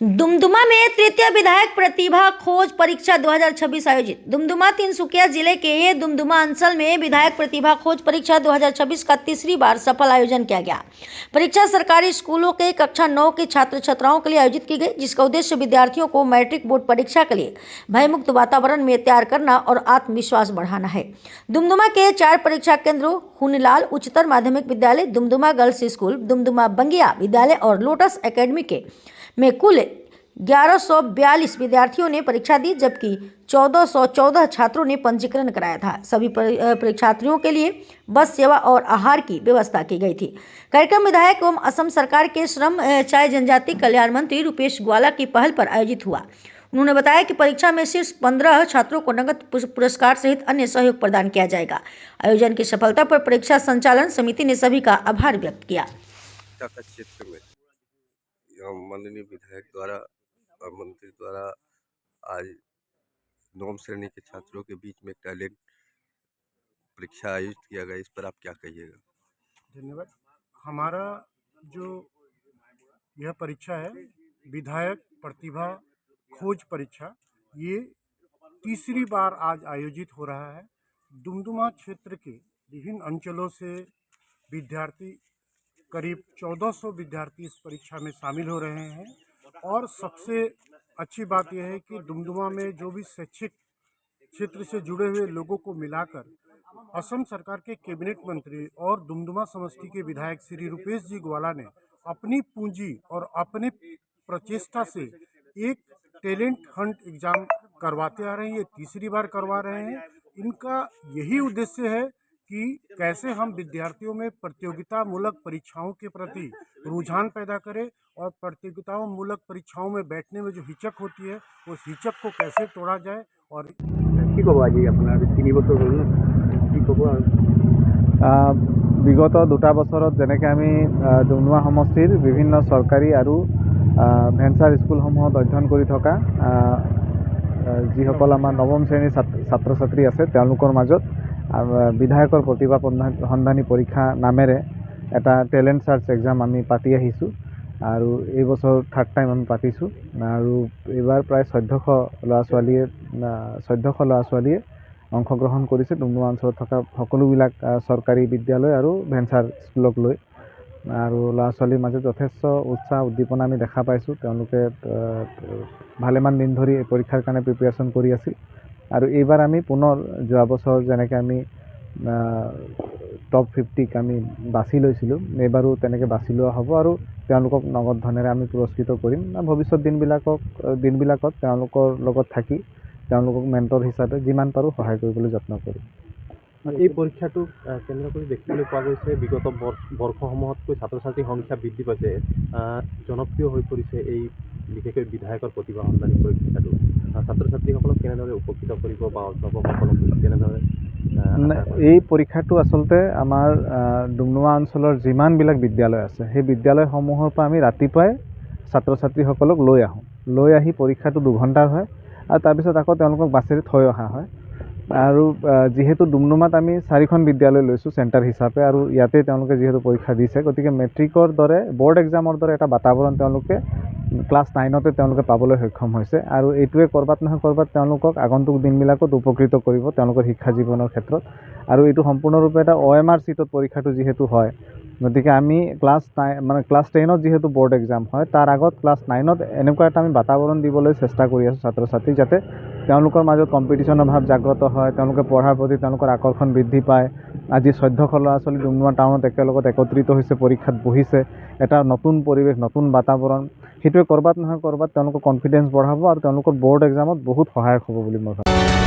दुमदुमा में तृतीय विधायक प्रतिभा खोज परीक्षा 2026 आयोजित। दुमदुमा तिनसुकिया जिले के दुमदुमा अंचल में विधायक प्रतिभा खोज परीक्षा 2026 का तीसरी बार सफल आयोजन किया गया। परीक्षा सरकारी स्कूलों के कक्षा 9 के छात्र छात्राओं के लिए आयोजित की गई, जिसका उद्देश्य विद्यार्थियों को मैट्रिक बोर्ड परीक्षा के लिए भयमुक्त वातावरण में तैयार करना और आत्मविश्वास बढ़ाना है। दुमदुमा के 4 परीक्षा केंद्रों हुनलाल उच्चतर माध्यमिक विद्यालय, दुमदुमा गर्ल्स स्कूल, दुमदुमा बंगिया विद्यालय और लोटस एकेडमी में कुल 1142 विद्यार्थियों ने परीक्षा दी, जबकि 1414 छात्रों ने पंजीकरण कराया था। सभी परीक्षार्थियों के लिए बस सेवा और आहार की व्यवस्था की गई थी। कार्यक्रम विधायक एवं असम सरकार के श्रम चाय जनजाति कल्याण मंत्री रूपेश ग्वाला की पहल पर आयोजित हुआ। उन्होंने बताया कि परीक्षा में सिर्फ 15 छात्रों को नगद पुरस्कार सहित अन्य सहयोग प्रदान किया जाएगा। आयोजन की सफलता पर परीक्षा संचालन समिति ने सभी का आभार व्यक्त किया। क्षेत्र में माननीय विधायक द्वारा और मंत्री द्वारा आज 9वीं श्रेणी के छात्रों के बीच में टैलेंट परीक्षा आयोजित किया गया, इस पर आप क्या कहिएगा? धन्यवाद। हमारा जो यह परीक्षा है विधायक प्रतिभा खोज परीक्षा, ये तीसरी बार आज आयोजित हो रहा है। दुमदुमा क्षेत्र के विभिन्न अंचलों से विद्यार्थी, करीब 1400 विद्यार्थी इस परीक्षा में शामिल हो रहे हैं। और सबसे अच्छी बात यह है कि दुमदुमा में जो भी शैक्षिक क्षेत्र से जुड़े हुए लोगों को मिलाकर असम सरकार के कैबिनेट मंत्री और दुमदुमा समष्टि के विधायक श्री रूपेश जी ग्वाला ने अपनी पूंजी और अपने प्रचेष्टा से एक टैलेंट हंट एग्जाम करवाते आ रहे हैं। ये तीसरी बार करवा रहे हैं। इनका यही उद्देश्य है कि कैसे हम विद्यार्थियों में प्रतियोगिता मूलक परीक्षाओं के प्रति रुझान पैदा करें और प्रतियोगिताओं मूलक परीक्षाओं में बैठने में जो हिचक होती है उस हिचक को कैसे तोड़ा जाए। और কি ক'ব আজি আপোনাৰ 3 বছৰ হ'ল ন, কি ক'ব? বিগত 2টা বছৰত যেনেকৈ আমি ডুমডুমা সমষ্টিৰ বিভিন্ন চৰকাৰী আৰু ভেঞ্চাৰ স্কুলসমূহত অধ্যয়ন কৰি থকা যিসকল আমাৰ 9ম শ্ৰেণীৰ ছাত্ৰ ছাত্ৰী আছে তেওঁলোকৰ মাজত বিধায়কৰ প্ৰতিভা সন্ধানী পৰীক্ষা নামেৰে এটা টেলেণ্ট চাৰ্চ এক্সাম আমি পাতি আহিছোঁ আৰু এই বছৰ 3rd টাইম আমি পাতিছোঁ। আৰু এইবাৰ প্ৰায় 1400 ল'ৰা ছোৱালীয়ে অংশগ্ৰহণ কৰিছে ডুমডুমা অঞ্চলত থকা সকলোবিলাক চৰকাৰী বিদ্যালয় আৰু ভেঞ্চাৰ স্কুলক লৈ। আৰু ল'ৰা ছোৱালীৰ মাজত যথেষ্ট উৎসাহ উদ্দীপনা আমি দেখা পাইছোঁ। তেওঁলোকে ভালেমান দিন ধৰি এই পৰীক্ষাৰ কাৰণে প্ৰিপেৰেশ্যন কৰি আছিল। আৰু এইবাৰ আমি পুনৰ যোৱা বছৰ যেনেকৈ আমি টপ 50ক আমি বাছি লৈছিলোঁ, এইবাৰো তেনেকৈ বাছি লোৱা হ'ব আৰু তেওঁলোকক নগদ ধনেৰে আমি পুৰস্কৃত কৰিম। ভৱিষ্যত দিনবিলাকত তেওঁলোকৰ লগত থাকি তেওঁলোকক মেণ্টৰ হিচাপে যিমান পাৰোঁ সহায় কৰিবলৈ যত্ন কৰিম। এই পৰীক্ষাটো কেন্দ্ৰ কৰি দেখিবলৈ পোৱা গৈছে বিগত বৰ্ষসমূহতকৈ ছাত্ৰ ছাত্ৰীৰ সংখ্যা বৃদ্ধি পাইছে, জনপ্ৰিয় হৈ পৰিছে এই বিশেষকৈ বিধায়কৰ প্ৰতিভা সন্ধানী পৰীক্ষাটো। ছাত্ৰ ছাত্ৰীসকলক কেনেদৰে উপকৃত কৰিব বা অধ্যাপকসকলক কেনেদৰে? এই পৰীক্ষাটো আচলতে আমাৰ ডুমডুমা অঞ্চলৰ যিমানবিলাক বিদ্যালয় আছে সেই বিদ্যালয়সমূহৰ পৰা আমি ৰাতিপুৱাই ছাত্ৰ ছাত্ৰীসকলক লৈ আহি পৰীক্ষাটো 2 ঘণ্টাৰ হয় আৰু তাৰপিছত আকৌ তেওঁলোকক বাছেৰে থৈ অহা হয়। আৰু যিহেতু ডুমডুমাত আমি 4খন বিদ্যালয় লৈছোঁ চেণ্টাৰ হিচাপে আৰু ইয়াতে তেওঁলোকে যিহেতু পৰীক্ষা দিছে, গতিকে মেট্ৰিকৰ দৰে বৰ্ড এক্সামৰ দৰে এটা বাতাবৰণ তেওঁলোকে ক্লাছ 9তে তেওঁলোকে পাবলৈ সক্ষম হৈছে। আৰু এইটোৱে ক'ৰবাত নহয় ক'ৰবাত তেওঁলোকক আগন্তুক দিনবিলাকত উপকৃত কৰিব তেওঁলোকৰ শিক্ষা জীৱনৰ ক্ষেত্ৰত। আৰু এইটো সম্পূৰ্ণৰূপে এটা OMR চিটত পৰীক্ষাটো যিহেতু হয়, গতিকে আমি ক্লাছ 10ত যিহেতু বৰ্ড এক্সাম হয় তাৰ আগত ক্লাছ 9ত এনেকুৱা এটা আমি বাতাবৰণ দিবলৈ চেষ্টা কৰি আছোঁ ছাত্ৰ ছাত্ৰীক, যাতে তেওঁলোকৰ মাজত কম্পিটিশ্যনৰ ভাৱ জাগ্ৰত হয়, তেওঁলোকে পঢ়াৰ প্ৰতি তেওঁলোকৰ আকৰ্ষণ বৃদ্ধি পায়। আজি 1400 ল'ৰা ছোৱালী ডুমডুমা টাউনত একেলগত একত্ৰিত হৈছে, পৰীক্ষাত বহিছে, এটা নতুন পৰিৱেশ, নতুন বাতাবৰণ, সেইটোৱে ক'ৰবাত নহয় ক'ৰবাত তেওঁলোকৰ কনফিডেঞ্চ বঢ়াব আৰু তেওঁলোকৰ বৰ্ড এক্সামত বহুত সহায়ক হ'ব বুলি মই ভাবোঁ।